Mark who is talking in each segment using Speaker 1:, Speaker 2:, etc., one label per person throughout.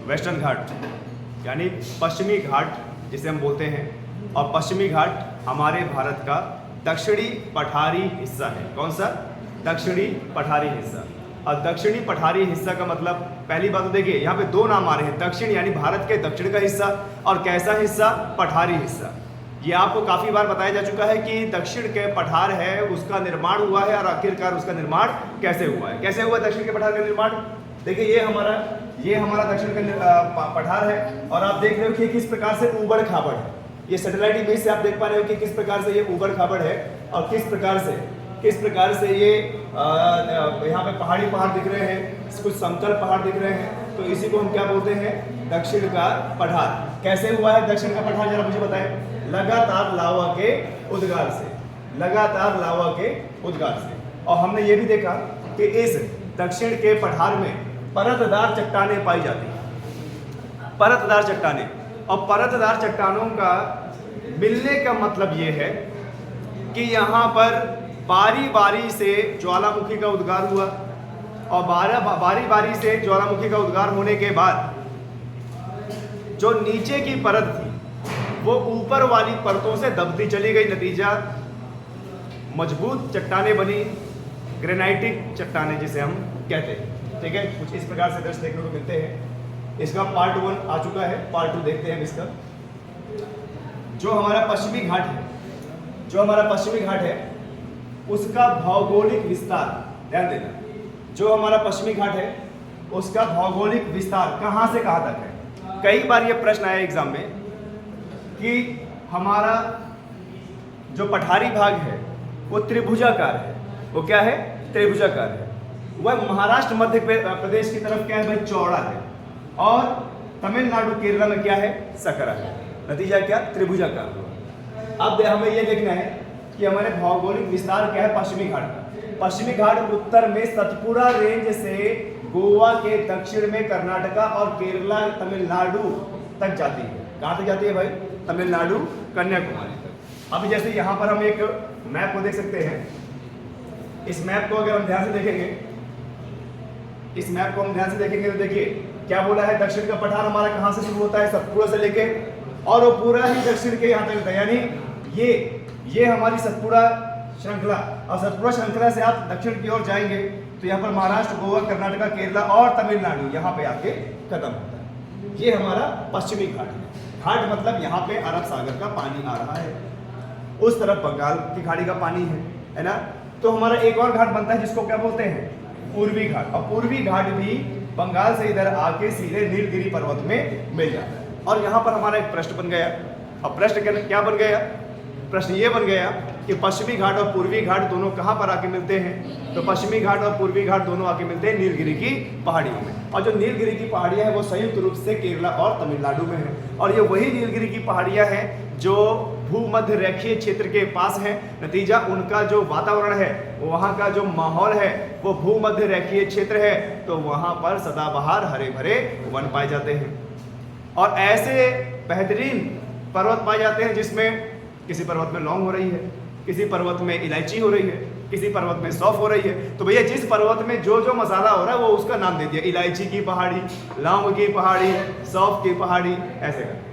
Speaker 1: Western घाट यानी पश्चिमी घाट जिसे हम बोलते हैं, और पश्चिमी घाट हमारे भारत का दक्षिणी पठारी हिस्सा है। कौन सा? दक्षिणी पठारी हिस्सा। और दक्षिणी पठारी हिस्सा का मतलब पहली बात तो देखिए, यहाँ पे दो नाम आ रहे हैं, दक्षिण यानी भारत के दक्षिण का हिस्सा, और कैसा हिस्सा? पठारी हिस्सा। ये आपको काफ़ी बार बताया जा चुका है कि दक्षिण के पठार है उसका निर्माण हुआ है, और आखिरकार उसका निर्माण कैसे हुआ है। कैसे हुआ दक्षिण के पठार का निर्माण? देखिए ये हमारा दक्षिण का पठार है, और आप देख रहे हो कि किस प्रकार से ऊबड़ खाबड़ है। ये सैटेलाइट इमेज से आप देख पा रहे हो कि किस प्रकार से ये ऊबड़ खाबड़ है, और किस प्रकार से ये यहाँ पे पहाड़ दिख रहे हैं, कुछ समतल पहाड़ दिख रहे हैं। तो इसी को हम क्या बोलते हैं? दक्षिण का पठार। कैसे हुआ है दक्षिण का पठार, जरा मुझे बताएं। लगातार लावा के उद्गार से। और हमने ये भी देखा कि इस दक्षिण के पठार में परतदार चट्टानें पाई जाती हैं। परतदार चट्टानें, और परतदार चट्टानों का मिलने का मतलब ये है कि यहाँ पर बारी बारी से ज्वालामुखी का उद्गार हुआ, और बारी बारी से ज्वालामुखी का उद्गार होने के बाद जो नीचे की परत थी वो ऊपर वाली परतों से दबती चली गई। नतीजा मजबूत चट्टानें बनी, ग्रेनाइटिक चट्टानें जिसे हम कहते हैं। ठीक है, कुछ इस प्रकार से दृश्य देखने को मिलते हैं। इसका पार्ट 1 आ चुका है, पार्ट 2 देखते हैं इसका। जो हमारा पश्चिमी घाट है उसका भौगोलिक विस्तार, ध्यान देना, जो हमारा पश्चिमी घाट है उसका भौगोलिक विस्तार कहाँ से कहाँ तक है। कई बार ये प्रश्न आया एग्जाम में कि हमारा जो पठारी भाग है वो त्रिभुजाकार है। वो क्या है? त्रिभुजाकार है। वह महाराष्ट्र मध्य प्रदेश की तरफ क्या है भाई? चौड़ा है। और तमिलनाडु केरला में क्या है? सकरा है। नतीजा क्या? त्रिभुजाकार हुआ। अब हमें यह देखना है कि हमारे भौगोलिक विस्तार क्या है पश्चिमी घाट का। पश्चिमी घाट उत्तर में सतपुड़ा रेंज से गोवा के दक्षिण में कर्नाटका और केरला तमिलनाडु तक जाती है। कहाँ तक जाती है भाई? तमिलनाडु कन्याकुमारी तक। अब जैसे यहाँ पर हम एक मैप को देख सकते हैं। इस मैप को अगर हम ध्यान से देखेंगे, तो देखिए क्या बोला है? दक्षिण का पठार हमारा कहाँ से शुरू होता है? सतपुड़ा से लेके, और वो पूरा ही दक्षिण के यहाँ तक होता है। यानी ये हमारी सतपुड़ा श्रृंखला, और सतपुड़ा श्रृंखला से आप दक्षिण की ओर जाएंगे तो यहाँ पर महाराष्ट्र, गोवा, कर्नाटका, केरला और तमिलनाडु यहाँ पे आके खत्म होता है। ये हमारा पश्चिमी घाट है। घाट मतलब यहाँ पे अरब सागर का पानी आ रहा है, उस तरफ बंगाल की खाड़ी का पानी है ना। तो हमारा एक और घाट बनता है जिसको क्या बोलते हैं? पूर्वी घाट। और पूर्वी घाट भी बंगाल से इधर आके सीधे नीलगिरी पर्वत में मिल जाता है। और यहाँ पर हमारा एक प्रश्न बन गया। अब प्रश्न क्या बन गया? प्रश्न ये बन गया कि पश्चिमी घाट और पूर्वी घाट दोनों कहाँ पर आके मिलते हैं? तो पश्चिमी घाट और पूर्वी घाट दोनों आके मिलते हैं नीलगिरी की पहाड़ियों में। और जो नीलगिरी की पहाड़ियाँ हैं वो संयुक्त रूप से केरला और तमिलनाडु में है। और ये वही नीलगिरी की पहाड़ियाँ हैं जो भूमध्य रेखीय क्षेत्र के पास हैं। नतीजा उनका जो वातावरण है, वहाँ का जो माहौल है वो भूमध्य रेखीय क्षेत्र है, तो वहाँ पर सदाबहार हरे भरे वन पाए जाते हैं। और ऐसे बेहतरीन पर्वत पाए जाते हैं जिसमें किसी पर्वत में लौंग हो रही है, किसी पर्वत में इलायची हो रही है, किसी पर्वत में सौंफ हो रही है। तो भैया जिस पर्वत में जो जो मसाला हो रहा है वो उसका नाम दे दिया, इलायची की पहाड़ी, लौंग की पहाड़ी, सौंफ की पहाड़ी, ऐसे करके।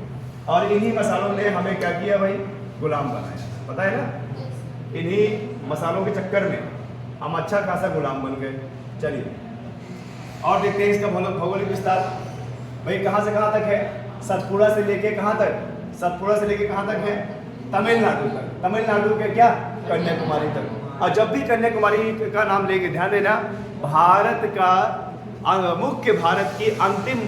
Speaker 1: और इन्हीं मसालों ने हमें क्या किया भाई? गुलाम बनाया। पता है ना, इन्हीं मसालों के चक्कर में हम अच्छा खासा गुलाम बन गए। चलिए और देखते हैं इसका भौगोलिक विस्तार। भाई कहाँ से कहाँ तक है? सतपुड़ा से लेके कहाँ तक? सतपुड़ा से लेके कहाँ तक है? तमिलनाडु तक। तमिलनाडु के क्या? कन्याकुमारी तक। और जब भी कन्याकुमारी का नाम लेंगे, ध्यान देना, भारत की अंतिम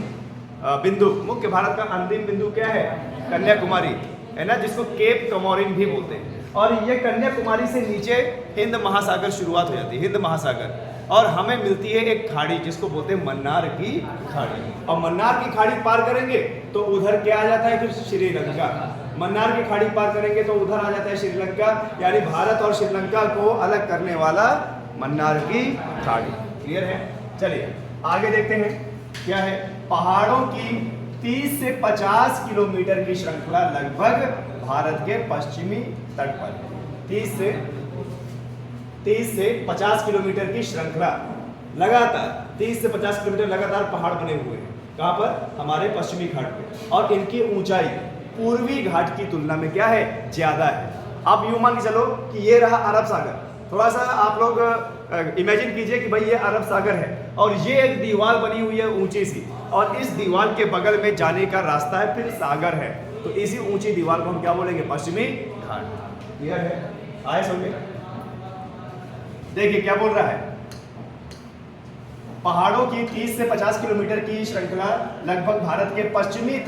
Speaker 1: बिंदु क्या है? कन्याकुमारी है ना, जिसको केप कमोरिन भी बोलते हैं। और ये कन्याकुमारी से नीचे हिंद महासागर शुरुआत हो जाती है, हिंद महासागर। और हमें मिलती है एक खाड़ी जिसको बोलते हैं मन्नार की खाड़ी। और मन्नार की खाड़ी पार करेंगे तो उधर क्या आ जाता है? फिर श्रीलंका। मन्नार की खाड़ी पार करेंगे तो उधर आ जाता है श्रीलंका। यानी भारत और श्रीलंका को अलग करने वाला मन्नार की खाड़ी। क्लियर है? चलिए आगे देखते हैं क्या है। पहाड़ों की 30 से 50 किलोमीटर की श्रृंखला लगभग भारत के पश्चिमी तट पर है। 30 से 50 किलोमीटर की श्रृंखला लगातार, 30 से 50 किलोमीटर लगातार पहाड़ बने हुए हैं। कहाँ पर? हमारे पश्चिमी घाट पे। और इनकी ऊंचाई पूर्वी घाट की तुलना में क्या है? ज्यादा है। आप यूं मान के चलो कि ये रहा अरब सागर। थोड़ा सा आप लोग इमेजिन कीजिए कि भाई ये अरब सागर है और ये एक दीवार बनी हुई है ऊंची सी, और इस दीवार के बगल में जाने का रास्ता है, फिर सागर है। तो इसी ऊंची दीवार को हम क्या बोलेंगे? पश्चिमी घाट। क्लियर है? आए समझे? देखिए क्या बोल रहा है, पहाड़ों की 30 से 50 किलोमीटर की श्रृंखला लगभग भारत के पश्चिमी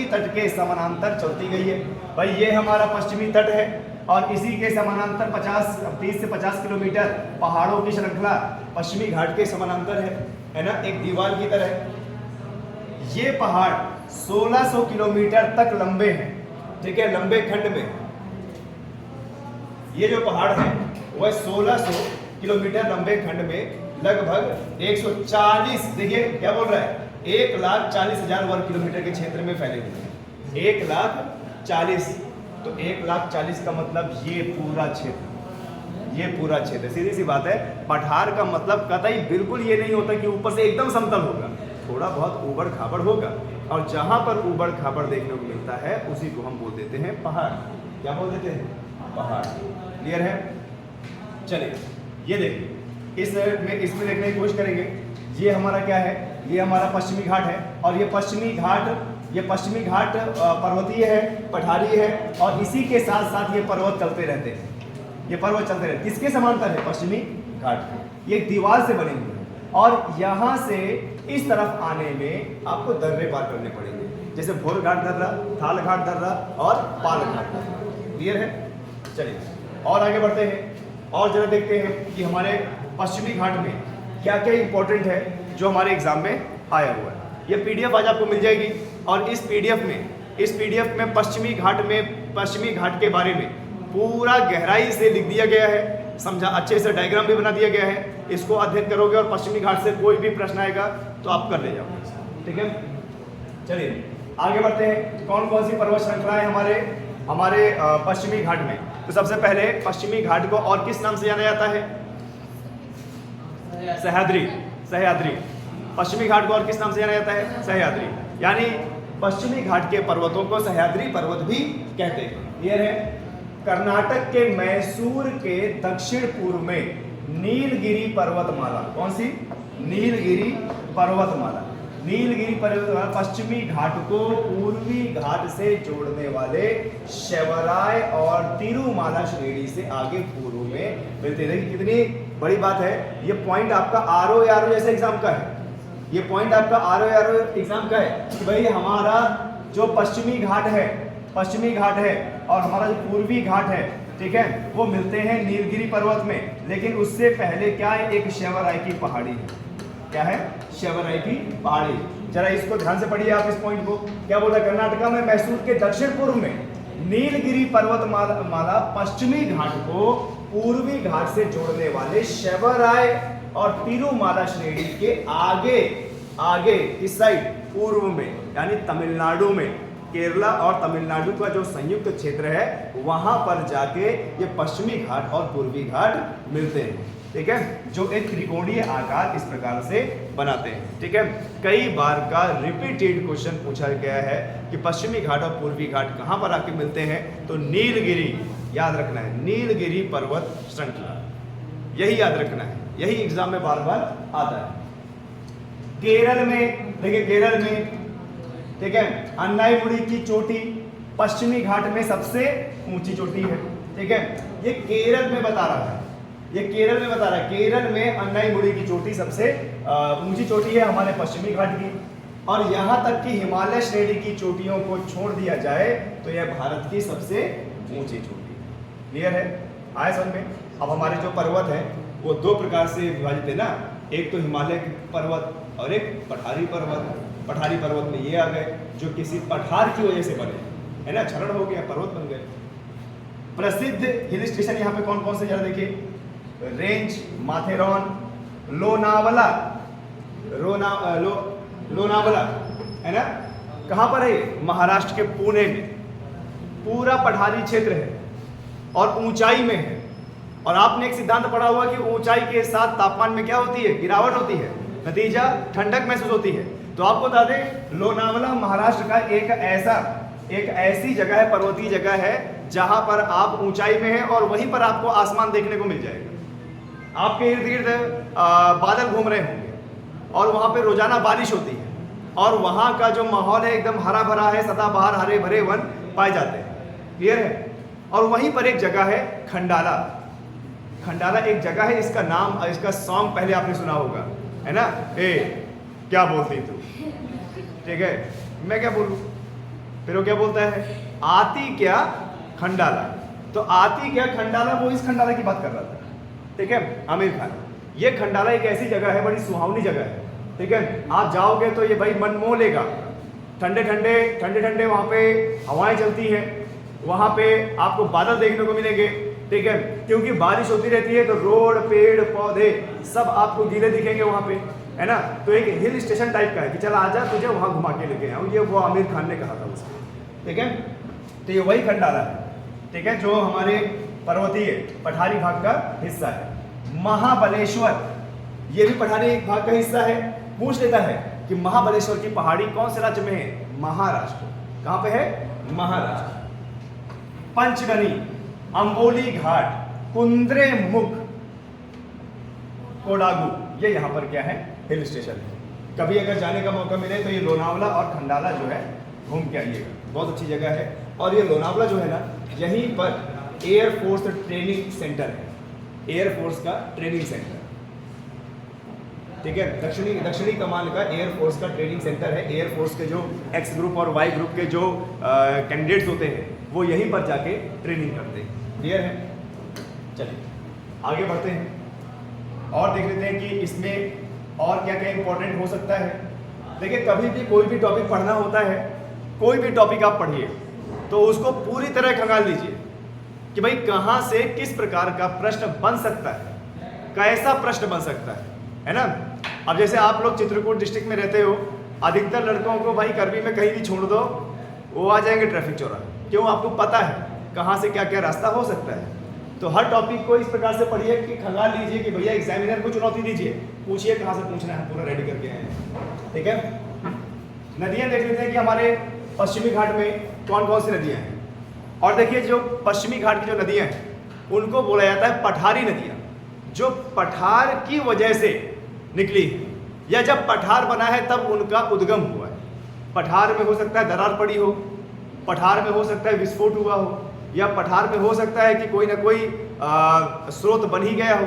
Speaker 1: तट के समानांतर चलती गई है। भाई ये हमारा पश्चिमी तट है और इसी के समानांतर 30 से 50 किलोमीटर पहाड़ों की श्रृंखला पश्चिमी घाट के समानांतर है ना, एक दीवार की तरह। ये पहाड़ 1600 किलोमीटर तक लंबे हैं, ठीक है, लंबे खंड में। ये जो पहाड़ है वह 1600 किलोमीटर लंबे खंड में लगभग 140, देखिए क्या बोल रहा है, 1,40,000 वर्ग किलोमीटर के क्षेत्र में फैले हुए हैं। 1,40,000, तो 1,40,000 का मतलब ये पूरा क्षेत्र, सीधी सी बात है। पठार का मतलब कतई बिल्कुल ये नहीं होता कि ऊपर से एकदम समतल होगा, थोड़ा बहुत ऊबड़ खाबड़ होगा, और जहां पर ऊबड़ खाबड़ देखने को मिलता है उसी को हम बोल देते हैं पहाड़। क्या बोल देते हैं? पहाड़। क्लियर है? चलिए ये देखिए, इसमें देखने की कोशिश करेंगे। ये हमारा क्या है? ये हमारा पश्चिमी घाट है, और ये पश्चिमी घाट पर्वतीय है, पठारी है, और इसी के साथ साथ ये पर्वत चलते रहते हैं। किसके समांतर है? पश्चिमी घाट। ये दीवार से बने हुए हैं, और यहाँ से इस तरफ आने में आपको दर्रे पार करने पड़ेंगे, जैसे भोर घाट दर्रा, थाल घाट दर्रा और पाल घाट दर्रा। क्लियर है? चलिए और आगे बढ़ते हैं, और जरा देखते हैं कि हमारे पश्चिमी घाट में क्या क्या इंपॉर्टेंट है जो हमारे एग्जाम में आया हुआ है। ये पीडीएफ आज आपको मिल जाएगी, और इस पीडीएफ में पश्चिमी घाट के बारे में पूरा गहराई से लिख दिया गया है, समझा, अच्छे से डायग्राम भी बना दिया गया है। इसको अध्ययन करोगे और पश्चिमी घाट से कोई भी प्रश्न आएगा तो आप कर ले जाओगे। ठीक है, चलिए आगे बढ़ते हैं। कौन कौन सी पर्वत श्रृंखलाएं हमारे पश्चिमी घाट में? तो सबसे पहले पश्चिमी घाट को और किस नाम से जाना जाता है? सह्याद्री। पश्चिमी घाट को और किस नाम से जाना जाता है? सह्याद्री। यानी पश्चिमी घाट के पर्वतों को सह्याद्री पर्वत भी कहते हैं। क्लियर है? कर्नाटक के मैसूर के दक्षिण पूर्व में नीलगिरी पर्वतमाला, कौन सी? नीलगिरी पर्वतमाला पश्चिमी घाट को पूर्वी घाट से जोड़ने वाले शैवराय और तिरुमाला श्रेणी से आगे पूर्व में मिलते। देखिए कितनी बड़ी बात है। ये पॉइंट आपका आरओ जैसे एग्जाम का है। ये पॉइंट आपका आरओ एग्जाम का है कि भाई हमारा जो पश्चिमी घाट है और हमारा जो पूर्वी घाट है, ठीक है, वो मिलते हैं नीलगिरी पर्वत में। लेकिन उससे पहले क्या है? एक शैवराय की पहाड़ी है। क्या है? शैवराय की पहाड़ी। जरा इसको ध्यान से पढ़िए आप इस पॉइंट को। क्या बोला? कर्नाटका में मैसूर के दक्षिण पूर्व में नीलगिरी पर्वतमाला पश्चिमी घाट को पूर्वी घाट से जोड़ने वाले शैवराय और तिरुमाला श्रेणी के आगे इस साइड पूर्व में, यानी तमिलनाडु में, केरला और तमिलनाडु का जो संयुक्त क्षेत्र है वहां पर जाके ये पश्चिमी घाट और पूर्वी घाट मिलते हैं। ठीक है, जो एक त्रिकोणीय आकार इस प्रकार से बनाते हैं। ठीक है, कई बार का रिपीटेड क्वेश्चन पूछा गया है कि पश्चिमी घाट और पूर्वी घाट कहां पर आके मिलते हैं? तो नीलगिरी, याद रखना है, नीलगिरी पर्वत श्रृंखला, यही याद रखना है, यही एग्जाम में बार बार आता है। केरल में देखिए, केरल में ठीक है, अन्नाईमुड़ी की चोटी पश्चिमी घाट में सबसे ऊंची चोटी है। ठीक है, ये केरल में बता रहा है, केरल में अन्नाईमुड़ी की चोटी सबसे ऊंची चोटी है हमारे पश्चिमी घाट की। और यहाँ तक कि हिमालय श्रेणी की चोटियों को छोड़ दिया जाए तो यह भारत की सबसे ऊंची चोटी। क्लियर है? आए समझ में? अब हमारे जो पर्वत है वो दो प्रकार से विभाजित है ना, एक तो हिमालय पर्वत और एक पठारी पर्वत। पठारी पर्वत में ये आ गए जो किसी पठार की वजह से बने, है ना, क्षरण हो गया, पर्वत बन गए। प्रसिद्ध हिल स्टेशन यहाँ पे कौन कौन से, जरा देखिए, रेंज माथेरॉन, लोनावला है ना, कहाँ पर है? महाराष्ट्र के पुणे में। पूरा पठारी क्षेत्र है और ऊंचाई में है। और आपने एक सिद्धांत पढ़ा हुआ कि ऊंचाई के साथ तापमान में क्या होती है? गिरावट होती है, नतीजा ठंडक महसूस होती है। तो आपको बता दें लोनावला महाराष्ट्र का एक ऐसी जगह है, पर्वतीय जगह है जहां पर आप ऊंचाई में हैं और वहीं पर आपको आसमान देखने को मिल जाएगा। आपके इर्द गिर्द बादल घूम रहे होंगे और वहां पे रोजाना बारिश होती है और वहां का जो माहौल है एकदम हरा भरा है, सदाबहार हरे भरे वन पाए जाते हैं। क्लियर है? और वहीं पर एक जगह है खंडाला। खंडाला एक जगह है, इसका नाम, इसका सॉन्ग पहले आपने सुना होगा, है ना? क्या बोलती तू, ठीक है, मैं क्या बोलूं? फिर वो क्या बोलता है, आती क्या खंडाला। तो आती क्या खंडाला, वो इस खंडाला की बात कर रहा था, ठीक है, आमिर खान। ये खंडाला एक ऐसी जगह है, बड़ी सुहावनी जगह है, ठीक है। आप जाओगे तो ये भाई मन मोह लेगा। ठंडे ठंडे वहाँ पे हवाएं चलती हैं, वहाँ पे आपको बादल देखने को मिलेंगे, ठीक है, क्योंकि बारिश होती रहती है तो रोड पेड़ पौधे सब आपको गीले दिखेंगे वहाँ पे, है ना। तो एक हिल स्टेशन टाइप का है कि चल आजा तुझे वहाँ घुमा के लेके आऊँ, ये वो आमिर खान ने कहा था उसको, ठीक है। तो ये वही खंडाला है, ठीक है, जो हमारे पर्वतीय पठारी भाग का हिस्सा है। महाबलेश्वर ये भी पठारी भाग का हिस्सा है। पूछ लेता है कि महाबलेश्वर की पहाड़ी कौन से राज्य में है? महाराष्ट्र। कहाँ पे है? महाराष्ट्र। पंचगनी, अंबोली घाट, कुंद्रेमुख, कोडागू, ये यहाँ पर क्या है? हिल स्टेशन है। कभी अगर जाने का मौका मिले तो ये लोनावला और खंडाला जो है घूम के आइएगा, बहुत अच्छी जगह है। और ये लोनावला जो है ना, यहीं पर एयरफोर्स ट्रेनिंग सेंटर है, एयरफोर्स का ट्रेनिंग सेंटर, ठीक है। दक्षिणी कमान का एयरफोर्स का ट्रेनिंग सेंटर है। एयरफोर्स के जो एक्स ग्रुप और वाई ग्रुप के जो कैंडिडेट्स होते हैं वो यहीं पर जाके ट्रेनिंग करते हैं। क्लियर है? चलिए आगे बढ़ते हैं और देख लेते हैं कि इसमें और क्या क्या इंपॉर्टेंट हो सकता है। देखिए, कभी भी कोई भी टॉपिक पढ़ना होता है, कोई भी टॉपिक आप पढ़िए तो उसको पूरी तरह खंगाल लीजिए कि भाई कहाँ से किस प्रकार का प्रश्न बन सकता है, कैसा प्रश्न बन सकता है ना। अब जैसे आप लोग चित्रकूट डिस्ट्रिक्ट में रहते हो, अधिकतर लड़कों को भाई करवी में कहीं भी छोड़ दो वो आ जाएंगे ट्रैफिक चौराहा। क्यों? आपको पता है कहाँ से क्या क्या रास्ता हो सकता है। तो हर टॉपिक को इस प्रकार से पढ़िए कि खंगाल लीजिए कि भैया एग्जामिनर को चुनौती दीजिए, पूछिए कहाँ से पूछना है, पूरा रेडी करके आए हैं, ठीक है। नदियाँ देख लेते हैं कि हमारे पश्चिमी घाट में कौन कौन सी नदियाँ हैं। और देखिए, जो पश्चिमी घाट की जो नदियाँ हैं उनको बोला जाता है पठारी नदियाँ, जो पठार की वजह से निकली है या जब पठार बना है तब उनका उद्गम हुआ है। पठार में हो सकता है दरार पड़ी हो, पठार में हो सकता है विस्फोट हुआ हो, या पठार में हो सकता है कि कोई ना कोई स्रोत बन ही गया हो।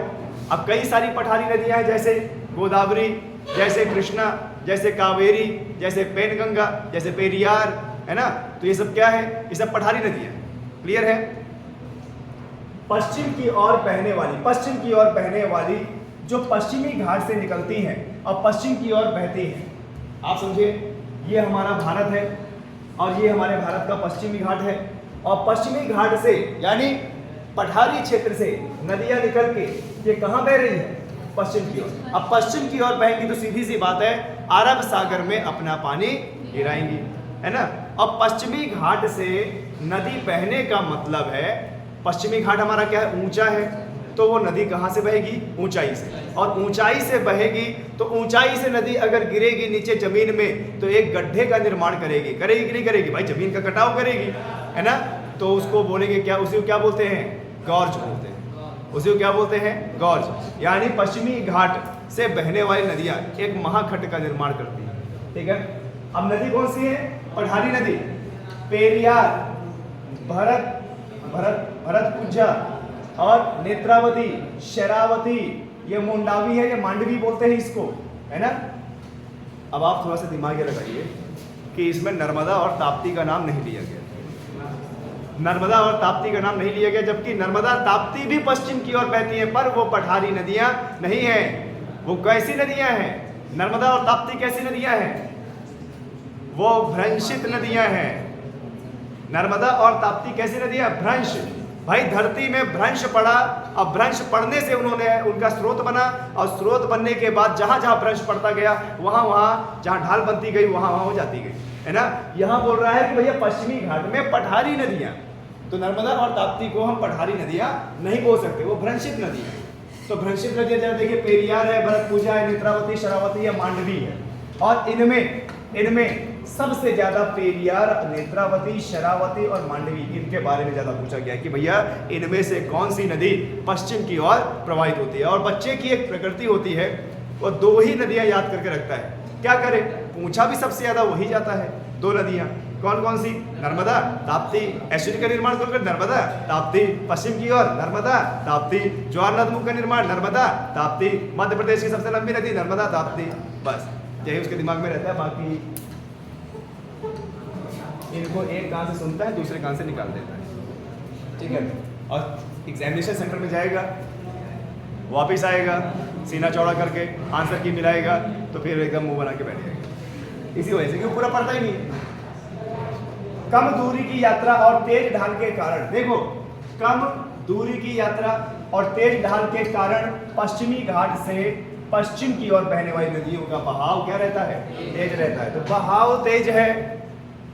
Speaker 1: अब कई सारी पठारी नदियां हैं, जैसे गोदावरी, जैसे कृष्णा, जैसे कावेरी, जैसे पेनगंगा, जैसे पेरियार, है ना। तो ये सब क्या है? ये सब पठारी नदियां। क्लियर है? पश्चिम की ओर बहने वाली जो पश्चिमी घाट से निकलती हैं और पश्चिम की ओर बहती हैं। आप समझिए, ये हमारा भारत है और ये हमारे भारत का पश्चिमी घाट है। और पश्चिमी घाट से यानी पठारी क्षेत्र से नदियां निकल के ये कहाँ बह रही है? पश्चिम की ओर। अब पश्चिम की ओर बहेंगी तो सीधी सी बात है अरब सागर में अपना पानी गिराएंगी, है ना। अब पश्चिमी घाट से नदी बहने का मतलब है, पश्चिमी घाट हमारा क्या है? ऊंचा है, तो वो नदी कहाँ से बहेगी? ऊंचाई से। और ऊंचाई से बहेगी तो ऊंचाई से नदी अगर गिरेगी नीचे जमीन में तो एक गड्ढे का निर्माण करेगी कि नहीं करेगी? भाई जमीन का कटाव करेगी, है ना। तो उसको बोलेंगे क्या? उसी को क्या बोलते हैं? गॉर्ज बोलते हैं। उसी को क्या बोलते हैं? गॉर्ज। यानी पश्चिमी घाट से बहने वाली नदियां एक महाखंड का निर्माण करती हैं, ठीक है। अब नदी कौन सी है? पठारी नदी, पेरियार, भरतपुजा और नेत्रावती, शरावती, ये मुंडावी है, ये मांडवी बोलते हैं इसको, है ना। अब आप थोड़ा सा दिमाग लगाइए कि इसमें नर्मदा और ताप्ती का नाम नहीं लिया गया। नर्मदा और ताप्ती का नाम नहीं लिया गया, जबकि नर्मदा ताप्ती भी पश्चिम की ओर बहती हैं, पर वो पठारी नदियां नहीं हैं। वो कैसी नदियां हैं? नर्मदा और ताप्ती कैसी नदियां हैं? वो भ्रंशित नदियां हैं। नर्मदा और ताप्ती कैसी नदियां? भ्रंश। भाई धरती में भ्रंश पड़ा, अब भ्रंश पड़ने से उनका स्रोत बना, और स्रोत बनने के बाद जहां जहां भ्रंश पड़ता गया वहां जहां ढाल बनती गई वहां हो जाती गई, है ना। यहां बोल रहा है कि भैया पश्चिमी घाट में पठारी नदियां, तो नर्मदा और ताप्ती को हम पठारी नदियां नहीं बोल सकते, वो भ्रंशित नदी है। तो भ्रंशित नदियां जरा देखिए, पेरियार है, भरतपुजा है, नेत्रावती, शरावती या मांडवी है। और इनमें सबसे ज्यादा पेरियार, नेत्रावती, शरावती और मांडवी, इनके बारे में ज्यादा पूछा गया कि भैया इनमें से कौन सी नदी पश्चिम की ओर प्रवाहित होती है। और बच्चे की एक प्रकृति होती है, वो 2 ही नदियां याद करके रखता है। क्या करे, पूछा भी सबसे ज्यादा वही जाता है। 2 नदियां कौन कौन सी? नर्मदा, ताप्ती। ऐश्वर्य का निर्माण कौन कर? नर्मदा, ताप्ती। पश्चिम की ओर नर्मदा, ताप्ती। जवाहरलाल मुख का निर्माण नर्मदा, ताप्ती। मध्य प्रदेश की सबसे लंबी नदी नर्मदा, ताप्ती। बस यही उसके दिमाग में रहता है। बाकी इनको एक कान से सुनता है, दूसरे कान से निकाल देता है, ठीक है। और एग्जामिनेशन सेंटर में जाएगा, वापस आएगा, सीना चौड़ा करके आंसर की मिलाएगा, तो फिर एकदम मुंह बना के बैठ जाएगा। इसी वजह से क्यों, पूरा पढ़ता ही नहीं है। कम दूरी की यात्रा और तेज ढाल के कारण, देखो कम दूरी की यात्रा और तेज ढाल के कारण पश्चिमी घाट से पश्चिम की ओर बहने वाली नदियों का बहाव क्या रहता है? तेज रहता है। तो बहाव तेज है,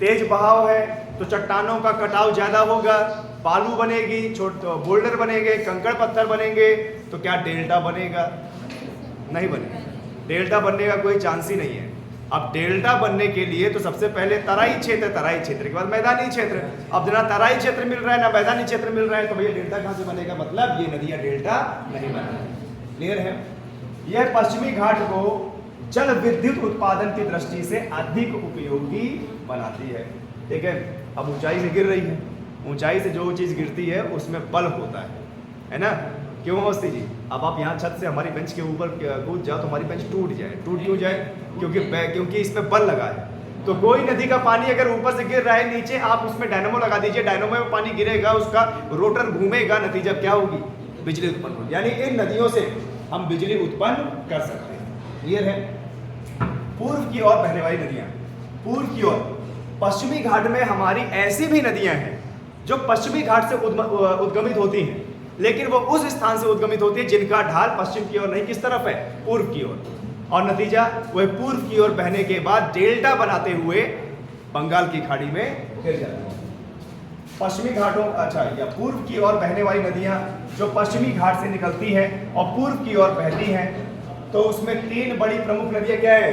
Speaker 1: तेज बहाव है तो चट्टानों का कटाव ज्यादा होगा, बालू बनेगी, छोटे बोल्डर बनेंगे, कंकड़ पत्थर बनेंगे, तो क्या डेल्टा बनेगा? नहीं बनेगा। डेल्टा बनने का कोई चांस ही नहीं है। अब डेल्टा बनने के लिए तो सबसे पहले तराई क्षेत्र, तराई क्षेत्र के बाद मैदानी क्षेत्र। अब जहाँ तराई क्षेत्र मिल रहा है ना मैदानी क्षेत्र मिल रहा है, तो भैया डेल्टा कहाँ से बनेगा? मतलब ये नदियाँ डेल्टा नहीं बनेगी। क्लियर है? यह पश्चिमी घाट को जल विद्युत उत्पादन की दृष्टि से अधिक उपयोगी बनाती है, ठीक है। अब ऊंचाई से गिर रही है, ऊंचाई से जो चीज गिरती है उसमें बल होता है ना। क्यों अवस्थी जी? अब आप यहाँ छत से हमारी बेंच के ऊपर कूद जाओ तो हमारी बेंच टूट जाए। टूट क्यों जाए? क्योंकि इसमें बल लगा है। तो कोई नदी का पानी अगर ऊपर से गिर रहा है नीचे, आप उसमें डायनामो लगा दीजिए, डायनामो में पानी गिरेगा, उसका रोटर घूमेगा, नतीजा क्या होगी? बिजली उत्पन्न होगी। यानी इन नदियों से हम बिजली उत्पन्न कर सकते हैं। क्लियर है? पूर्व की ओर बहने वाली नदियां, पूर्व की ओर पश्चिमी घाट में हमारी ऐसी भी नदियां हैं जो पश्चिमी घाट से उद्गमित होती हैं, लेकिन वो उस स्थान से उद्गमित होती है जिनका ढाल पश्चिम की ओर नहीं, किस तरफ है? पूर्व की ओर। और नतीजा वह पूर्व की ओर बहने के बाद डेल्टा बनाते हुए बंगाल की खाड़ी में गिर जाती है। पश्चिमी घाटों, अच्छा, या पूर्व की ओर बहने वाली नदियां जो पश्चिमी घाट से निकलती हैं और पूर्व की ओर बहती हैं, तो उसमें 3 बड़ी प्रमुख नदियां क्या है?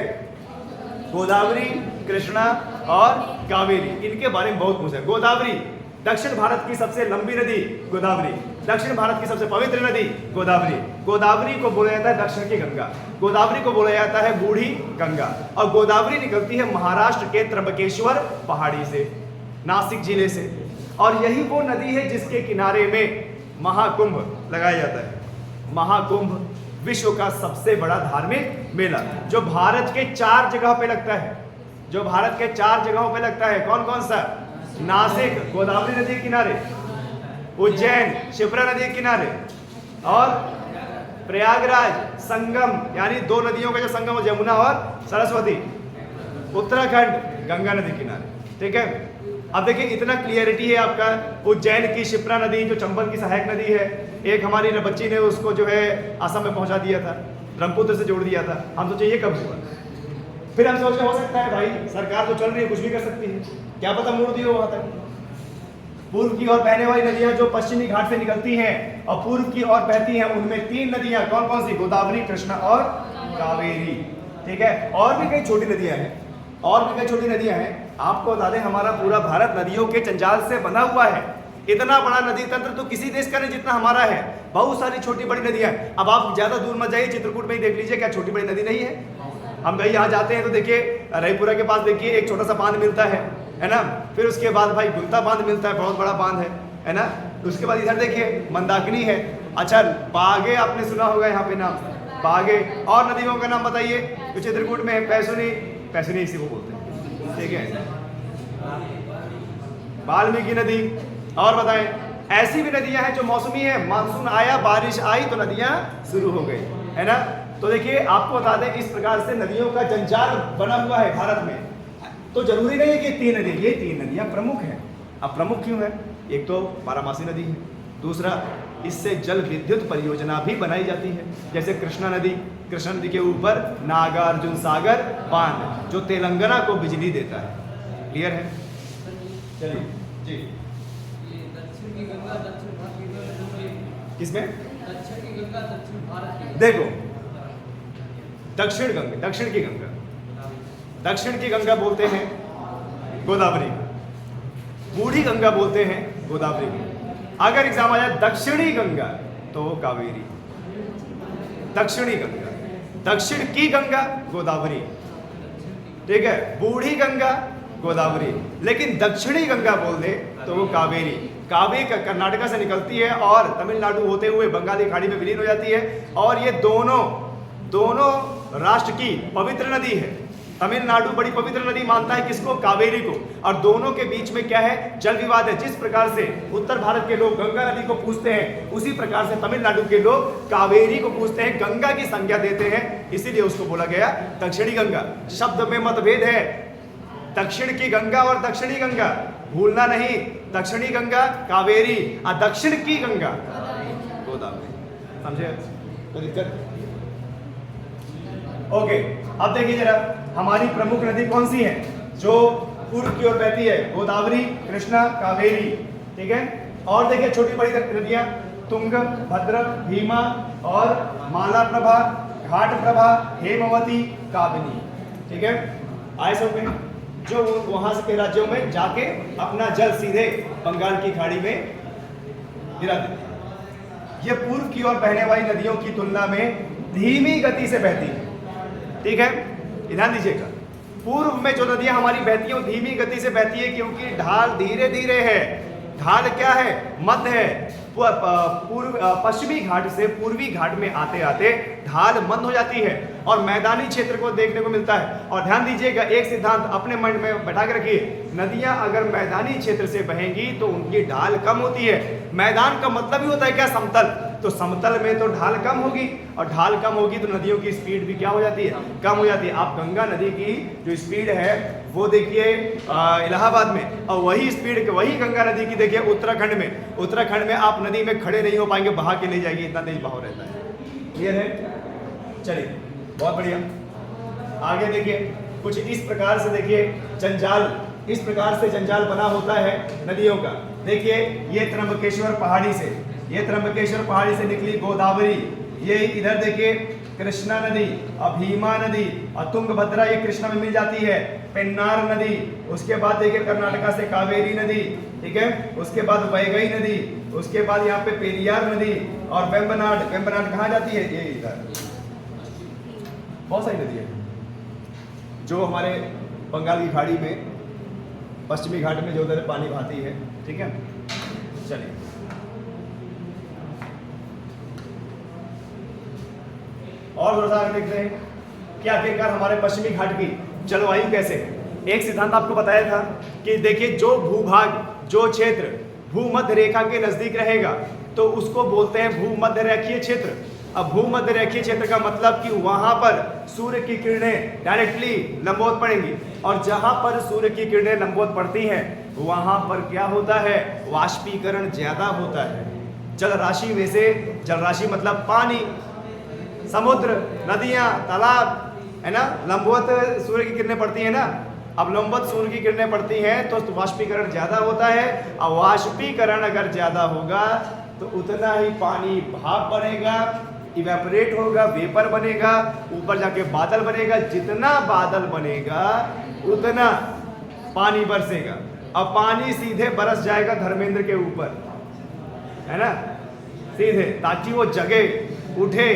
Speaker 1: गोदावरी, कृष्णा और कावेरी। इनके बारे में बहुत कुछ है। गोदावरी दक्षिण भारत की सबसे लंबी नदी गोदावरी, दक्षिण भारत की सबसे पवित्र नदी गोदावरी। गोदावरी को बोला जाता है दक्षिण की गंगा, गोदावरी को बोला जाता है बूढ़ी गंगा। और गोदावरी निकलती है महाराष्ट्र के त्र्यंबकेश्वर पहाड़ी से, नासिक जिले से। और यही वो नदी है जिसके किनारे में महाकुंभ लगाया जाता है। महाकुंभ विश्व का सबसे बड़ा धार्मिक मेला जो भारत के 4 जगह पे लगता है, जो भारत के 4 जगहों पे लगता है। कौन कौन सा? नासिक गोदावरी नदी के किनारे, उज्जैन शिप्रा नदी के किनारे, और प्रयागराज संगम, यानी 2 नदियों का जो संगम है, यमुना और सरस्वती, उत्तराखंड गंगा नदी किनारे, ठीक है। अब देखिए इतना क्लियरिटी है आपका। उज्जैन की शिप्रा नदी जो चंबल की सहायक नदी है, एक हमारी बच्ची ने उसको जो है असम में पहुंचा दिया था, ब्रह्मपुत्र से जोड़ दिया था। हम सोचे ये कब हुआ, फिर हम सोचे हो सकता है भाई सरकार तो चल रही है, कुछ भी कर सकती है, क्या पता मोड़ दिए वहां तक। पूर्व की ओर बहने वाली नदियां जो पश्चिमी घाट से निकलती हैं और पूर्व की ओर बहती हैं, उनमें 3 नदियां कौन कौन सी? गोदावरी, कृष्णा और कावेरी, ठीक है। और भी कई छोटी नदियां हैं, और भी कई छोटी नदियां हैं। आपको बता दें हमारा पूरा भारत नदियों के जंजाल से बना हुआ है। इतना बड़ा नदी तंत्र तो किसी देश का नहीं जितना हमारा है। बहुत सारी छोटी बड़ी नदियां। अब आप ज्यादा दूर मत जाइए, चित्रकूट में ही देख लीजिए, क्या छोटी बड़ी नदी नहीं है? हम कहीं यहाँ जाते हैं तो देखिए रईपुरा के पास देखिए एक छोटा सा बांध मिलता है ना। फिर उसके बाद भाई गुंता बांध मिलता है, बहुत बड़ा बांध है ना। उसके बाद इधर देखिए मंदाकिनी है। अच्छा, बागे आपने सुना होगा यहाँ पे नाम, बागे। और नदियों का नाम बताइए जो चित्रकूट में है? पैसुनी, पैसुनी इसी को बोलते हैं, ठीक है। वाल्मीकि नदी। और बताएं, ऐसी भी नदियां हैं जो मौसमी है, मानसून आया, बारिश आई तो नदियां शुरू हो गई, है ना। तो देखिए आपको बता दें इस प्रकार से नदियों का जंजाल बना हुआ है भारत में। तो जरूरी नहीं है कि 3 नदी, ये 3 नदियां प्रमुख हैं। अब प्रमुख क्यों है? एक तो बारामासी नदी है, दूसरा इससे जल विद्युत परियोजना भी बनाई जाती है, जैसे कृष्णा नदी। कृष्णा नदी के ऊपर नागार्जुन सागर बांध जो तेलंगाना को बिजली देता है। क्लियर है? चलिए जी। किसमें? देखो दक्षिण गंगा, दक्षिण की गंगा दक्षिण की गंगा बोलते हैं गोदावरी, बूढ़ी गंगा बोलते हैं गोदावरी को। अगर एग्जाम आ जाए दक्षिणी गंगा तो वो कावेरी। दक्षिणी गंगा, दक्षिण की गंगा गोदावरी, ठीक है, बूढ़ी गंगा गोदावरी, लेकिन दक्षिणी गंगा बोल दे तो वो कावेरी। कावेरी कर्नाटका से निकलती है और तमिलनाडु होते हुए बंगाली खाड़ी में विलीन हो जाती है, और ये दोनों राष्ट्र की पवित्र नदी है। तमिलनाडु बड़ी पवित्र नदी मानता है किसको? कावेरी को। और दोनों के बीच में क्या है? जल विवाद है। जिस प्रकार से उत्तर भारत के लोग गंगा नदी को पूजते हैं, उसी प्रकार से तमिलनाडु के लोग कावेरी को पूजते हैं, गंगा की संज्ञा देते हैं, इसीलिए उसको बोला गया दक्षिणी गंगा। शब्द में मतभेद है, दक्षिण की गंगा और दक्षिणी गंगा भूलना नहीं। दक्षिणी गंगा कावेरी और दक्षिण की गंगा गोदावरी। समझे? कोई दिक्कत? ओके, अब देखिए जरा हमारी प्रमुख नदी कौन सी है जो पूर्व की ओर बहती है? गोदावरी, कृष्णा, कावेरी, ठीक है। और देखिए छोटी बड़ी नदियां तुंग, भद्र, भीमा और मालाप्रभा, घाटप्रभा, हेमवती, काबिनी, ठीक है। आए सब में जो वहां से के राज्यों में जाके अपना जल सीधे बंगाल की खाड़ी में गिरा देते हैं। ये पूर्व की ओर बहने वाली नदियों की तुलना में धीमी गति से बहती है, ठीक है, ध्यान दीजिएगा। पूर्व में जो नदियां हमारी बहती हैं धीमी गति से बहती है क्योंकि ढाल धीरे धीरे है। ढाल क्या है? मध्य है। पश्चिमी घाट से पूर्वी घाट में आते आते ढाल मंद हो जाती है और मैदानी क्षेत्र को देखने को मिलता है। और ध्यान दीजिएगा, एक सिद्धांत अपने मन में बैठा के रखिए, नदियां अगर मैदानी क्षेत्र से बहेंगी तो उनकी ढाल कम होती है। मैदान का मतलब ही होता है क्या? समतल। तो समतल में तो ढाल कम होगी, और ढाल कम होगी तो नदियों की स्पीड भी क्या हो जाती है? कम हो जाती है। आप गंगा नदी की जो स्पीड है वो देखिए इलाहाबाद में, और वही स्पीड वही गंगा नदी की देखिए उत्तराखंड में। उत्तराखंड में आप नदी में खड़े नहीं हो पाएंगे, बहा के ले जाएगी, इतना तेज बहाव रहता है। क्लियर है? चलिए, बहुत बढ़िया। आगे देखिए, कुछ इस प्रकार से देखिए जंजाल, इस प्रकार से जंजाल बना होता है नदियों का। देखिए ये त्र्यंबकेश्वर पहाड़ी से, ये त्र्यंबकेश्वर पहाड़ी से निकली गोदावरी, ये इधर देखिए कृष्णा नदी और भीमा नदी और तुंगभद्रा ये कृष्णा में मिल जाती है, पेन्नार नदी, उसके बाद देखिए कर्नाटका से कावेरी नदी, ठीक है, उसके बाद वैगई नदी, उसके बाद यहाँ पे पेरियार नदी और वेम्बनाड। वेम्बनाड कहाँ जाती है? ये इधर। बहुत सारी नदी है जो हमारे बंगाल की खाड़ी में पश्चिमी घाट में जो उधर पानी बहाती है, ठीक है। चलिए और थोड़ा सा देखते हैं कि आखिरकार हमारे पश्चिमी घाट की जलवायु कैसे है। एक सिद्धांत आपको बताया था कि देखिए जो भूभाग, जो क्षेत्र भूमध्य रेखा के नजदीक रहेगा तो उसको बोलते हैं भूमध्य रेखीय क्षेत्र। अब भूमध्य रेखीय क्षेत्र का मतलब कि वहां पर सूर्य की किरणें डायरेक्टली लंबवत पड़ेंगी, और जहां पर सूर्य की किरणें लंबवत पड़ती हैं वहां पर क्या होता है? वाष्पीकरण ज्यादा होता है। जल राशि में से, जल राशि मतलब पानी, समुद्र, नदियां, तालाब, है ना, लंबवत सूर्य की किरणें पड़ती है ना। अब लंबवत सूर्य की किरणें पड़ती हैं तो वाष्पीकरण ज्यादा होता है, और वाष्पीकरण अगर ज्यादा होगा तो उतना ही पानी भाप बनेगा, इवेपोरेट होगा, वेपर बनेगा, ऊपर जाके बादल बनेगा। जितना बादल बनेगा उतना पानी बरसेगा, और पानी सीधे बरस जाएगा धर्मेंद्र के ऊपर, है ना, सीधे, ताकि वो जगे, उठे,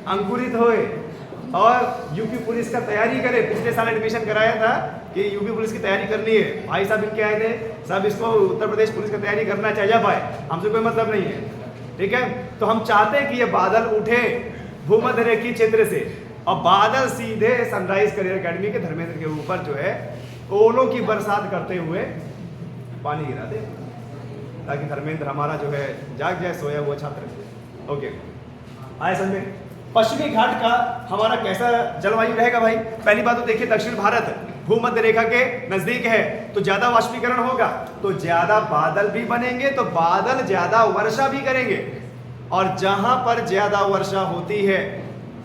Speaker 1: अंकुरित होए और यूपी पुलिस का तैयारी करे। पिछले साल एडमिशन कराया था कि यूपी पुलिस की तैयारी करनी है, भाई साहब इनके आए थे, सब इसको उत्तर प्रदेश पुलिस की तैयारी करना चाहिए भाई, हमसे कोई मतलब नहीं है, ठीक है। तो हम चाहते हैं कि ये बादल उठे भूमध्य रेखीय क्षेत्र से, और बादल सीधे सनराइज करियर एकेडमी के धर्मेंद्र के ऊपर जो है ओलों की बरसात करते हुए पानी गिरा दे, ताकि धर्मेंद्र हमारा जो है जाग जाए, सोया हुआ छात्र। ओके, आए समझ में। पश्चिमी घाट का हमारा कैसा जलवायु रहेगा भाई? पहली बात तो देखिए दक्षिण भारत भूमध्य रेखा के नजदीक है तो ज्यादा वाष्पीकरण होगा, तो ज्यादा बादल भी बनेंगे, तो बादल ज्यादा वर्षा भी करेंगे, और जहां पर ज्यादा वर्षा होती है,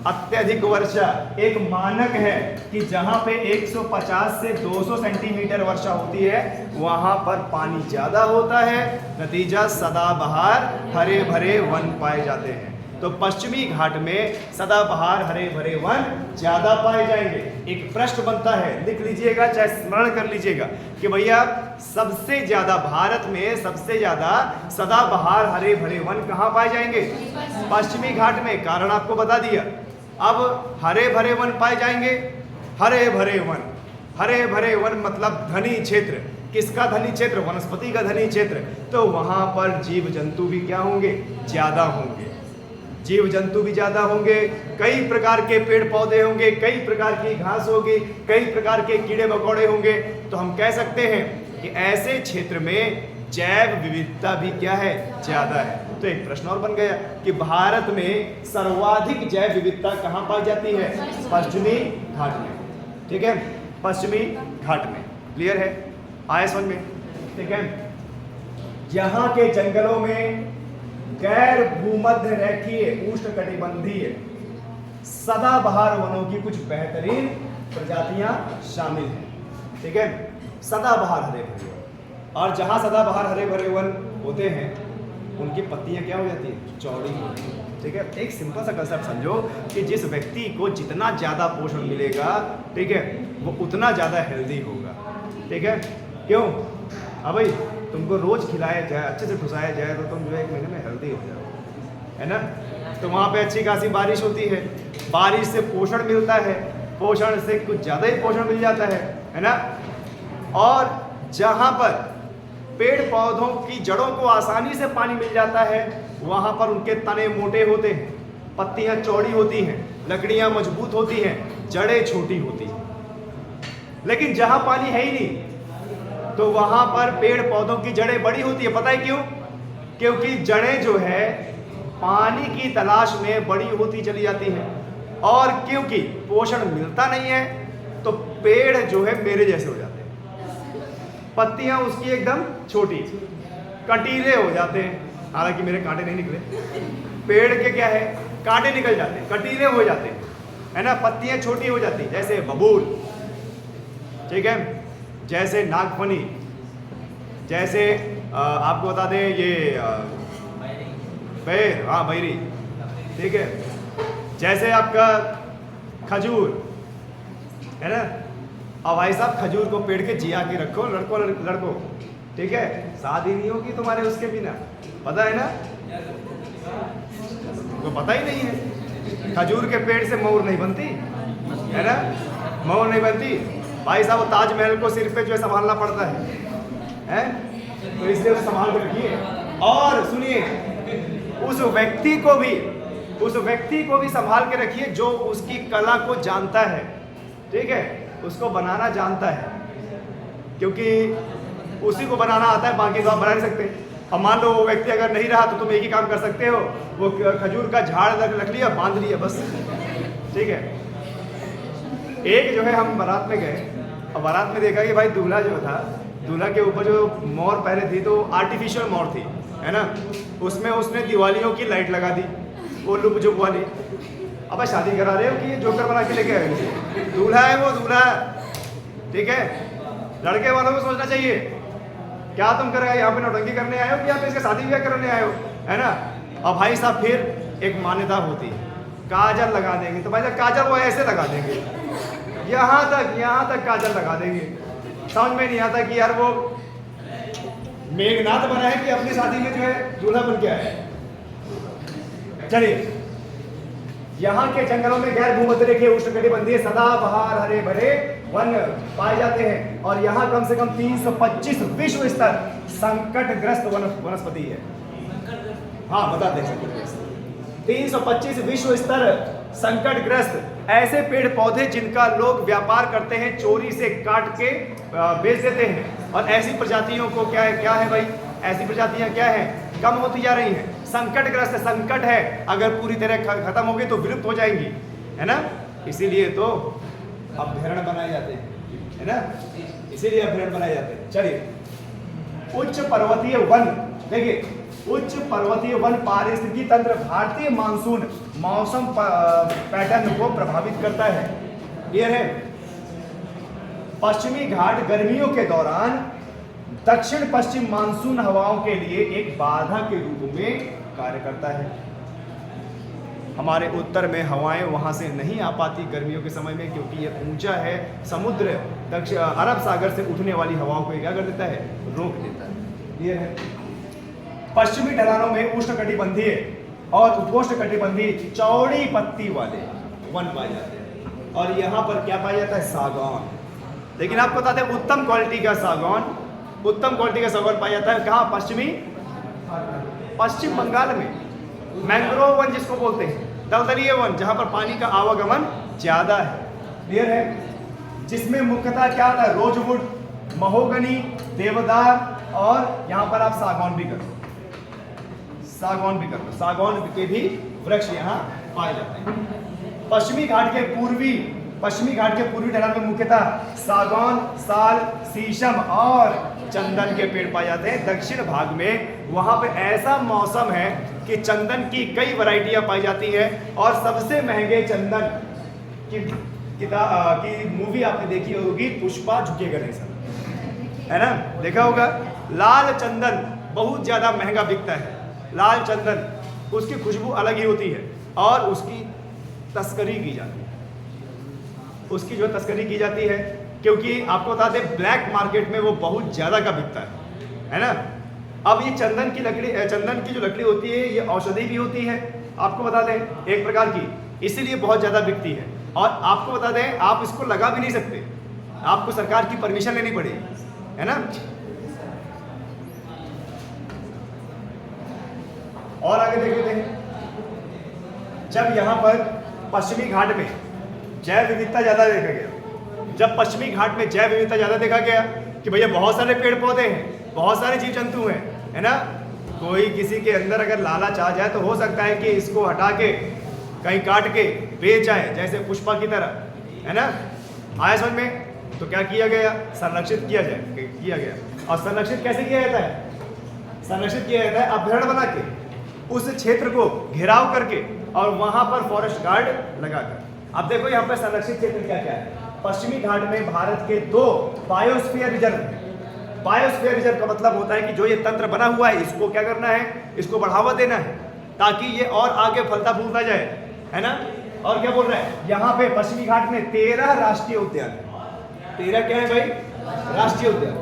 Speaker 1: अत्यधिक वर्षा, एक मानक है कि जहां पे 150 से 200 सेंटीमीटर वर्षा होती है वहां पर पानी ज्यादा होता है, नतीजा सदाबहार हरे भरे वन पाए जाते हैं। तो पश्चिमी घाट में सदाबहार हरे भरे वन ज्यादा पाए जाएंगे। एक प्रश्न बनता है, लिख लीजिएगा चाहे स्मरण कर लीजिएगा कि भैया सबसे ज्यादा भारत में सबसे ज्यादा सदाबहार हरे भरे वन कहाँ पाए जाएंगे? पश्चिमी घाट में। कारण आपको बता दिया। अब हरे भरे वन पाए जाएंगे। हरे भरे वन, हरे भरे वन मतलब घनी क्षेत्र। किसका धनी क्षेत्र? वनस्पति का धनी क्षेत्र। तो वहां पर जीव जंतु भी क्या होंगे? ज्यादा होंगे। जीव जंतु भी ज्यादा होंगे, कई प्रकार के पेड़ पौधे होंगे, कई प्रकार की घास होगी, कई प्रकार के कीड़े मकोड़े होंगे। तो हम कह सकते हैं कि ऐसे क्षेत्र में जैव विविधता भी क्या है? ज्यादा है। तो एक प्रश्न और बन गया कि भारत में सर्वाधिक जैव विविधता कहाँ पाई जाती है? पश्चिमी घाट में। ठीक है, पश्चिमी घाट में। क्लियर है? आया समझ में? ठीक है। यहाँ के जंगलों में गैर भूमध्य रेखीय उष्णकटिबंधीय सदाबहार वनों की कुछ बेहतरीन प्रजातियां शामिल हैं। ठीक है, सदाबहार हरे भरे वन। और जहां सदाबहार हरे भरे वन होते हैं उनकी पत्तियां क्या हो जाती हैं? चौड़ी होती हैं। ठीक है, एक सिंपल सा कंसेप्ट समझो कि जिस व्यक्ति को जितना ज्यादा पोषण मिलेगा, ठीक है, वो उतना ज्यादा हेल्दी होगा। ठीक है, क्यों? अब भाई तुमको रोज खिलाया जाए, अच्छे से घुसाया जाए तो तुम जो है 1 महीने में हेल्दी हो जाओ, है ना? तो वहाँ पे अच्छी खासी बारिश होती है, बारिश से पोषण मिलता है, पोषण से कुछ ज़्यादा ही पोषण मिल जाता है ना? और जहाँ पर पेड़ पौधों की जड़ों को आसानी से पानी मिल जाता है, वहाँ पर उनके तने मोटे होते हैं, पत्तियाँ चौड़ी होती हैं, लकड़ियाँ मजबूत होती हैं, जड़ें छोटी होती हैं। लेकिन जहाँ पानी है ही नहीं तो वहां पर पेड़ पौधों की जड़ें बड़ी होती है। पता है क्यों? क्योंकि जड़ें जो है पानी की तलाश में बड़ी होती चली जाती है, और क्योंकि पोषण मिलता नहीं है तो पेड़ जो है मेरे जैसे हो जाते हैं, पत्तियां उसकी एकदम छोटी, कटीले हो जाते हैं। हालांकि मेरे कांटे नहीं निकले, पेड़ के क्या है? कांटे निकल जाते हैं, कटीले हो जाते हैं, है ना? पत्तियां छोटी हो जाती हैं, जैसे बबूल, ठीक है, जैसे नागफनी, जैसे आपको बता दें ये बैर, हाँ बैरी, ठीक है, जैसे आपका खजूर, है ना? और भाई साहब खजूर को पेड़ के जिया के रखो लड़कों, ठीक है, शादी नहीं होगी तुम्हारे उसके बिना, पता है ना? तो पता ही नहीं है, खजूर के पेड़ से मोर नहीं बनती, है ना? मोर नहीं बनती भाई साहब। ताजमहल को सिर पे जो है संभालना पड़ता है? तो इसलिए उसे संभाल के रखिए। और सुनिए, उस व्यक्ति को भी संभाल के रखिए जो उसकी कला को जानता है, ठीक है, उसको बनाना जानता है, क्योंकि उसी को बनाना आता है, बाकी तो आप बना नहीं सकते। अब मान लो वो व्यक्ति अगर नहीं रहा तो तुम एक ही काम कर सकते हो, वो खजूर का झाड़ रख लिया, बांध लिया, बस, ठीक है। एक जो है हम बारात में गए और बारात में देखा कि भाई दूल्हा जो था, दूल्हा के ऊपर जो मोर पहले थी तो आर्टिफिशियल मोर थी, है ना? उसमें उसने दिवालियों की लाइट लगा दी, वो लुक जुक वाली। अब शादी करा रहे हो कि ये जोकर बना के लेके आए? दूल्हा है वो, दूल्हा, ठीक है। लड़के वालों को सोचना चाहिए क्या तुम कर रहे हो, यहाँ पे नौटंकी करने आए हो कि यहाँ पे इसके शादी ब्याह करने आए हो, है ना? और भाई साहब फिर एक मान्यता होती है, काजल लगा देंगे, तो भाई साहब काजल वो ऐसे लगा देंगे, यहाँ तक काजल लगा देंगे। समझ में नहीं आता कि यार वो मेघनाथ बना है कि अपनी शादी में जो है दूल्हा बन के आया है। चलिए, यहाँ के जंगलों में गैर भूमध्य रेखीय उष्णकटिबंधीय सदाबहार हरे भरे वन पाए जाते हैं, और यहाँ कम से कम 325 विश्व स्तर संकटग्रस्त वनस्पति है। हाँ बता दें, 325 विश्व स्तर संकटग्रस्त ऐसे पेड़ पौधे जिनका लोग व्यापार करते हैं, चोरी से काट के बेच देते हैं। और ऐसी प्रजातियों को क्या है भाई, ऐसी प्रजातियां क्या है? कम होती जा रही हैं। संकटग्रस्त, संकट है, अगर पूरी तरह खत्म हो गई तो विलुप्त हो जाएंगी, है ना? इसीलिए तो अभ्यारण्य बनाए जाते हैं, है ना? इसीलिए अभ्यारण्य बनाए जाते हैं। चलिए, उच्च पर्वतीय वन, देखिए उच्च पर्वतीय वन पारिस्थितिकी तंत्र भारतीय मानसून मौसम पैटर्न को प्रभावित करता है। क्लियर है? पश्चिमी घाट गर्मियों के दौरान दक्षिण पश्चिम मानसून हवाओं के लिए एक बाधा के रूप में कार्य करता है। हमारे उत्तर में हवाएं वहाँ से नहीं आ पाती गर्मियों के समय में, क्योंकि ये ऊंचा है। समुद्र दक्षिण अरब सागर से उठने वाली हवाओं को क्या कर देता है, रोक देता है। ये है पश्चिमी ढलानों में उष्णकटिबंधीय और उपोष्णकटिबंधीय चौड़ी पत्ती वाले वन पाए जाते हैं। और यहाँ पर क्या पाया जाता है, सागौन। लेकिन आपको बताते हैं उत्तम क्वालिटी का सागौन, उत्तम क्वालिटी का सागौन पाया जाता है कहाँ, पश्चिम बंगाल में। मैंग्रोव वन जिसको बोलते हैं, दलदलीय वन, जहां पर पानी का आवागमन ज्यादा है। क्लियर है, जिसमें मुख्यतः क्या आता है, रोजवुड, महोगनी, देवदार और यहां पर आप सागौन भी कर लो, सागौन भी कर लो, सागौन के भी वृक्ष यहां पाए जाते हैं। पश्चिमी घाट के पूर्वी ढलान में मुख्यतः सागौन, साल, शीशम और चंदन के पेड़ पाए जाते हैं। दक्षिण भाग में वहां पे ऐसा मौसम है कि चंदन की कई वैरायटियां पाई जाती हैं। और सबसे महंगे चंदन की मूवी आपने देखी होगी, पुष्पा झुके गणेश, है ना, देखा होगा। लाल चंदन बहुत ज्यादा महंगा बिकता है। लाल चंदन, उसकी खुशबू अलग ही होती है और उसकी तस्करी की जाती है, उसकी जो तस्करी की जाती है, क्योंकि आपको बता दें ब्लैक मार्केट में वो बहुत ज़्यादा का बिकता है ना। अब ये चंदन की जो लकड़ी होती है, ये औषधि भी होती है, आपको बता दें एक प्रकार की, इसीलिए बहुत ज़्यादा बिकती है। और आपको बता दें आप इसको लगा भी नहीं सकते, आपको सरकार की परमिशन लेनी पड़ेगी, है ना। और आगे देख लेते हैं, जब यहाँ पर पश्चिमी घाट में जैव विविधता ज़्यादा देखा गया, जब पश्चिमी घाट में जैव विविधता ज़्यादा देखा गया कि भैया बहुत सारे पेड़ पौधे हैं, बहुत सारे जीव जंतु हैं, है ना। कोई किसी के अंदर अगर लालच आ जाए तो हो सकता है कि इसको हटा के कहीं काट के बेच आए, जैसे पुष्पा की तरह, है ना। आया समझ में? तो क्या किया गया, संरक्षित किया गया। और संरक्षित कैसे किया जाता है, संरक्षित किया जाता है अभ्यारण्य बना के, उस क्षेत्र को घेराव करके और वहां पर फॉरेस्ट गार्ड लगाकर। अब देखो यहाँ पर संरक्षित क्षेत्र क्या क्या है। पश्चिमी घाट में भारत के 2 बायोस्फीयर रिजर्व है। बायोस्फीयर रिजर्व का मतलब होता है कि जो ये तंत्र बना हुआ है, इसको क्या करना है, इसको बढ़ावा देना है ताकि ये और आगे फलता फूलता जाए, है ना। और क्या बोल रहा है, यहाँ पे पश्चिमी घाट में 13 राष्ट्रीय उद्यान, 13 क्या है भाई, राष्ट्रीय उद्यान,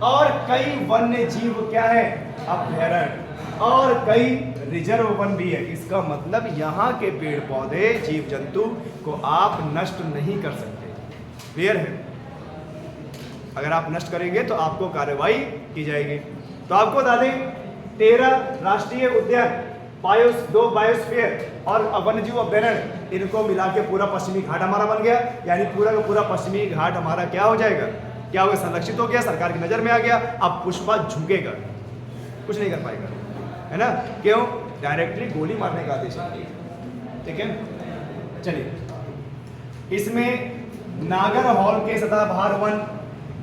Speaker 1: और कई वन्य जीव क्या है, अभ्यारण्य, और कई रिजर्व वन भी है। इसका मतलब यहाँ के पेड़ पौधे जीव जंतु को आप नष्ट नहीं कर सकते। क्लियर है? अगर आप नष्ट करेंगे तो आपको कार्रवाई की जाएगी। तो आपको बता दें 13 राष्ट्रीय उद्यान, 2 बायोस्फीयर और वन्यजीव अभ्यारण्य, इनको मिला के पूरा पश्चिमी घाट हमारा बन गया। यानी पूरा का पूरा पश्चिमी घाट हमारा क्या हो जाएगा, क्या होगा, संरक्षित हो गया, सरकार की नजर में आ गया। अब पुष्पा झुकेगा, कुछ नहीं कर पाएगा, है ना। क्यों? डायरेक्टली गोली मारने का आदेश है। ठीक है, चलिए। इसमें नागर हॉल के सदाबहार वन,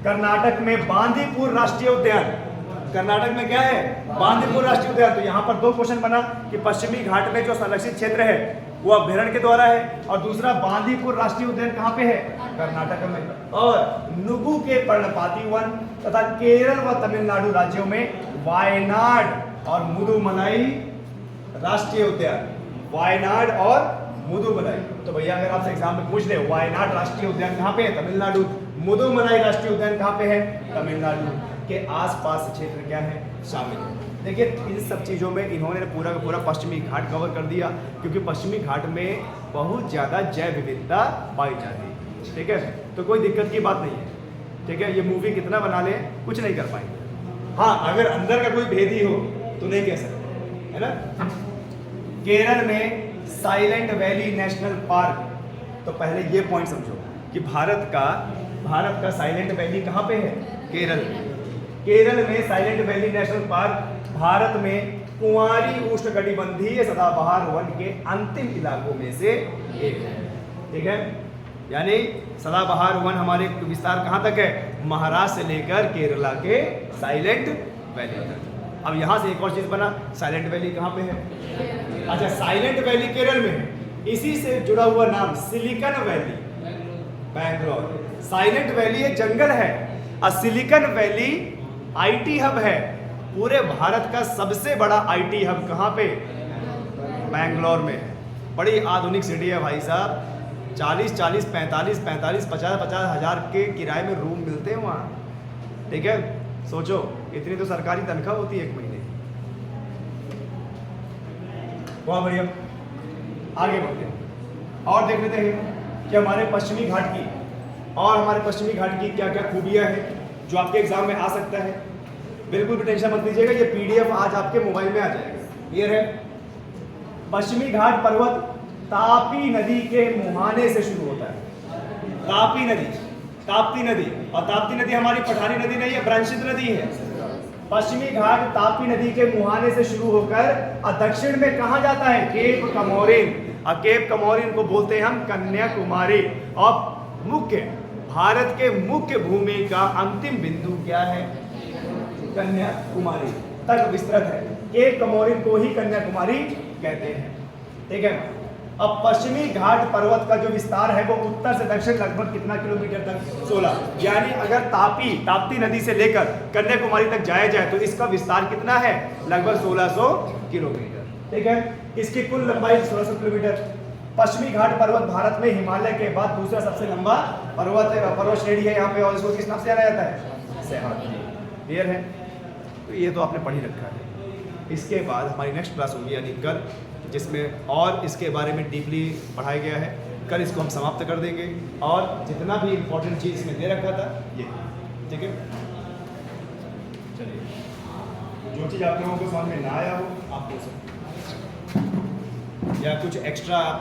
Speaker 1: कर्नाटक में बांदीपुर राष्ट्रीय उद्यान, कर्नाटक में क्या है, बांदीपुर राष्ट्रीय उद्यान। तो यहाँ पर 2 क्वेश्चन बना कि पश्चिमी घाट में जो संरक्षित क्षेत्र है वो अभ्यारण्य के द्वारा है, और दूसरा बांदीपुर राष्ट्रीय उद्यान कहाँ पे है, कर्नाटक में। और नुगु के पर्णपाती वन तथा केरल व तमिलनाडु राज्यों में वायनाड और मुदुमलाई राष्ट्रीय उद्यान, वायनाड और मुदुमलाई। तो भैया अगर आपसे एग्जाम में पूछ ले वायनाड राष्ट्रीय उद्यान कहाँ पे है, तमिलनाडु, मुदुमलाई राष्ट्रीय उद्यान कहाँ पे है, तमिलनाडु के आसपास क्षेत्र क्या है, शामिल है। देखिए इन सब चीज़ों में इन्होंने पूरा का पूरा पश्चिमी घाट कवर कर दिया, क्योंकि पश्चिमी घाट में बहुत ज़्यादा जैव विविधता पाई जाती है। ठीक है, तो कोई दिक्कत की बात नहीं है। ठीक है, ये मूवी कितना बना ले कुछ नहीं कर पाएंगे। हाँ, अगर अंदर का कोई भेदी हो तो नहीं कह सकते, है ना। केरल में साइलेंट वैली नेशनल पार्क, तो पहले ये पॉइंट समझो कि भारत का साइलेंट वैली कहाँ पे है, केरल में। केरल में silent valley national park Bharat में कुंवारी उष्णकटिबंधीय सदाबहार वन के अंतिम इलाकों में से एक है। ठीक है, यानी सदाबहार वन हमारे विस्तार कहाँ तक है, महाराष्ट्र से लेकर केरला के साइलेंट वैली तक। अब यहाँ से एक और चीज बना, साइलेंट वैली कहाँ पे है, अच्छा साइलेंट वैली केरल में है। इसी से जुड़ा हुआ नाम silicon valley, Bangalore. Silent valley एक जंगल है और सिलिकन वैली आईटी हब है। पूरे भारत का सबसे बड़ा आईटी हब कहाँ पे, बैंगलोर में है। बड़ी आधुनिक सिटी है भाई साहब। 40-40, 45-45, 50-50 हज़ार के किराए में रूम मिलते हैं वहाँ। ठीक है, सोचो इतनी तो सरकारी तनख्वाह होती है एक महीने की। बहुत बढ़िया, आगे बढ़ते हैं और देख लेते हैं कि हमारे पश्चिमी घाट की क्या क्या खूबियाँ हैं जो आपके एग्जाम में आ सकता है। बिल्कुल भी टेंशन मत लीजिएगा, ये पीडीएफ आज आपके मोबाइल में आ जाएगा। क्लियर है? पश्चिमी घाट पर्वत तापी नदी के मुहाने से शुरू होता है। तापी नदी, और ताप्ती नदी हमारी पठारी नदी नहीं है, ब्रांशित नदी है। पश्चिमी घाट तापी नदी के मुहाने से शुरू होकर दक्षिण में कहाँ जाता है? केप कमोरिन। और केप कमोरिन को बोलते हैं हम कन्याकुमारी। और भारत के मुख्य भूमि का अंतिम बिंदु क्या है? कन्याकुमारी तक विस्तृत है। केप कमोरिन को ही कन्याकुमारी कहते हैं। ठीक है, अब पश्चिमी घाट पर्वत का जो विस्तार है वो उत्तर से दक्षिण लगभग कितना किलोमीटर तक? 16। यानी अगर ताप्ती नदी से लेकर कन्याकुमारी तक जाया जाए तो इसका विस्तार कितना है? लगभग 1600 किलोमीटर। ठीक है, इसकी कुल लंबाई 1600 किलोमीटर। पश्चिमी घाट पर्वत भारत में हिमालय के बाद दूसरा सबसे लंबा पर्वत श्रेणी है यहाँ पे, और इसको किस नाम से जाना जाता है? सह्याद्री। क्लियर है? तो ये तो आपने पढ़ ही रखा है। इसके बाद हमारी नेक्स्ट क्लास होगी यानी कल, जिसमें और इसके बारे में डीपली पढ़ाया गया है। कल इसको हम समाप्त कर देंगे और जितना भी इम्पोर्टेंट चीज़ इसमें दे रखा था ये। ठीक है, चलिए, जो चीज़ आप लोगों को समझ में ना आया हो आप पूछ सकते हैं या कुछ एक्स्ट्रा